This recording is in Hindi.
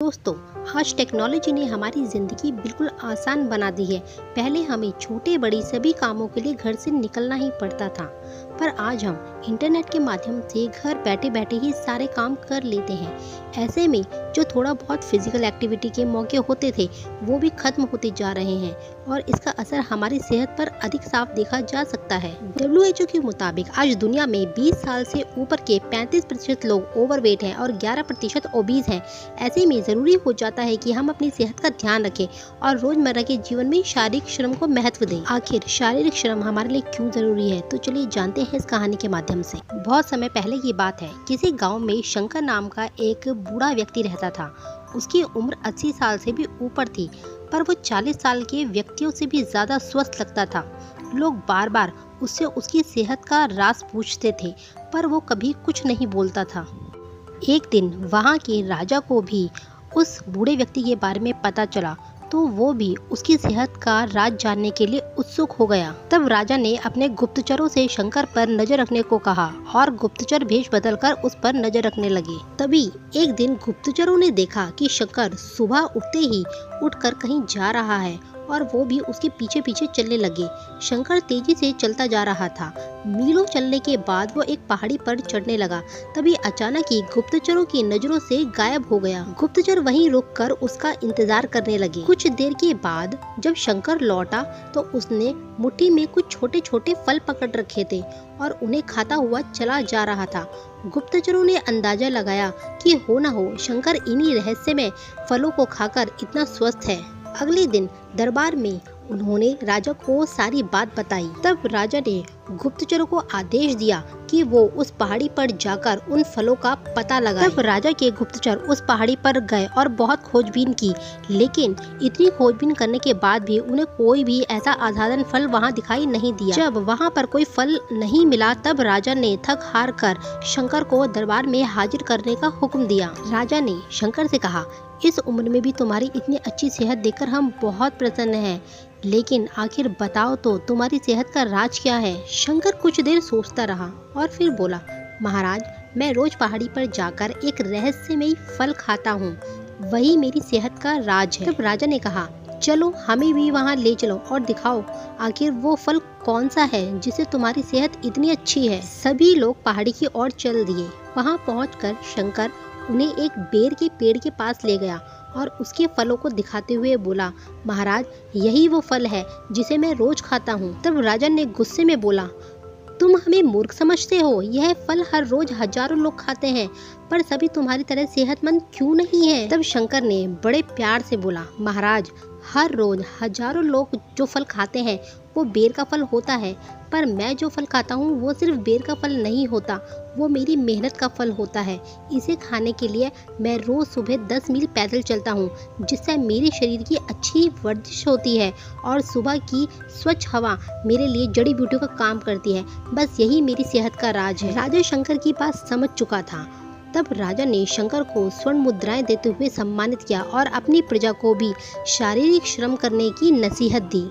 दोस्तों, आज टेक्नोलॉजी ने हमारी ज़िंदगी बिल्कुल आसान बना दी है। पहले हमें छोटे बड़ी सभी कामों के लिए घर से निकलना ही पड़ता था, पर आज हम इंटरनेट के माध्यम से घर बैठे बैठे ही सारे काम कर लेते हैं। ऐसे में जो थोड़ा बहुत फिजिकल एक्टिविटी के मौके होते थे वो भी खत्म होते जा रहे हैं और इसका असर हमारी सेहत पर अधिक साफ देखा जा सकता है। WHO के मुताबिक आज दुनिया में 20 साल से ऊपर के 35% लोग ओवरवेट हैं और 11% ओबीज हैं। ऐसे में ज़रूरी हो जाता है कि हम अपनी सेहत का ध्यान रखें और रोजमर्रा के जीवन में शारीरिक श्रम को महत्व दें। आखिर शारीरिक श्रम हमारे लिए क्यों जरूरी है, तो चलिए जानते हैं इस कहानी के माध्यम से। बहुत समय पहले की बात है, किसी गाँव में शंकर नाम का एक बूढ़ा व्यक्ति रहता था। उसकी उम्र 80 साल से भी ऊपर थी, पर वो 40 साल के व्यक्तियों से भी ज़्यादा स्वस्थ लगता था। लोग बार बार उससे उसकी सेहत का राज पूछते थे, पर वो कभी कुछ नहीं बोलता था। एक दिन वहाँ के राजा को भी उस बूढ़े व्यक्ति के बारे में पता चला, तो वो भी उसकी सेहत का राज जानने के लिए उत्सुक हो गया। तब राजा ने अपने गुप्तचरों से शंकर पर नजर रखने को कहा और गुप्तचर भेष बदलकर उस पर नजर रखने लगे। तभी एक दिन गुप्तचरों ने देखा कि शंकर सुबह उठते ही उठकर कहीं जा रहा है और वो भी उसके पीछे पीछे चलने लगे। शंकर तेजी से चलता जा रहा था। मीलों चलने के बाद वो एक पहाड़ी पर चढ़ने लगा। तभी अचानक ही गुप्तचरों की नजरों से गायब हो गया। गुप्तचर वहीं रुककर उसका इंतजार करने लगे। कुछ देर के बाद जब शंकर लौटा तो उसने मुट्ठी में कुछ छोटे छोटे फल पकड़ रखे थे और उन्हें खाता हुआ चला जा रहा था। गुप्तचरों ने अंदाजा लगाया कि हो न हो शंकर इन्हीं रहस्यमय फलों को खाकर इतना स्वस्थ है। अगले दिन दरबार में उन्होंने राजा को सारी बात बताई। तब राजा ने गुप्तचरों को आदेश दिया कि वो उस पहाड़ी पर जाकर उन फलों का पता लगाएं। तब राजा के गुप्तचर उस पहाड़ी पर गए और बहुत खोजबीन की, लेकिन इतनी खोजबीन करने के बाद भी उन्हें कोई भी ऐसा असाधारण फल वहां दिखाई नहीं दिया। जब वहां पर कोई फल नहीं मिला, तब राजा ने थक हार कर शंकर को दरबार में हाजिर करने का हुक्म दिया। राजा ने शंकर से कहा, इस उम्र में भी तुम्हारी इतनी अच्छी सेहत देखकर हम बहुत प्रसन्न हैं, लेकिन आखिर बताओ तो तुम्हारी सेहत का राज क्या है। शंकर कुछ देर सोचता रहा और फिर बोला, महाराज, मैं रोज पहाड़ी पर जाकर एक रहस्यमयी फल खाता हूँ, वही मेरी सेहत का राज है। तब राजा ने कहा, चलो हमें भी वहाँ ले चलो और दिखाओ आखिर वो फल कौन सा है जिससे तुम्हारी सेहत इतनी अच्छी है। सभी लोग पहाड़ी की ओर चल दिए। वहाँ पहुंचकर शंकर उन्हें एक बेर के पेड़ के पास ले गया और उसके फलों को दिखाते हुए बोला, महाराज, यही वो फल है जिसे मैं रोज खाता हूँ। तब राजा ने गुस्से में बोला, तुम हमें मूर्ख समझते हो? यह फल हर रोज हजारों लोग खाते हैं, पर सभी तुम्हारी तरह सेहतमंद क्यों नहीं है। तब शंकर ने बड़े प्यार से बोला, महाराज, हर रोज हजारों लोग जो फल खाते हैं वो बेर का फल होता है, पर मैं जो फल खाता हूँ वो सिर्फ बेर का फल नहीं होता, वो मेरी मेहनत का फल होता है। इसे खाने के लिए मैं रोज सुबह 10 मील पैदल चलता हूँ, जिससे मेरे शरीर की अच्छी वर्जिश होती है और सुबह की स्वच्छ हवा मेरे लिए जड़ी बूटियों का काम करती है। बस यही मेरी सेहत का राज है। राजा शंकर की बात समझ चुका था। तब राजा ने शंकर को स्वर्ण मुद्राएं देते हुए सम्मानित किया और अपनी प्रजा को भी शारीरिक श्रम करने की नसीहत दी।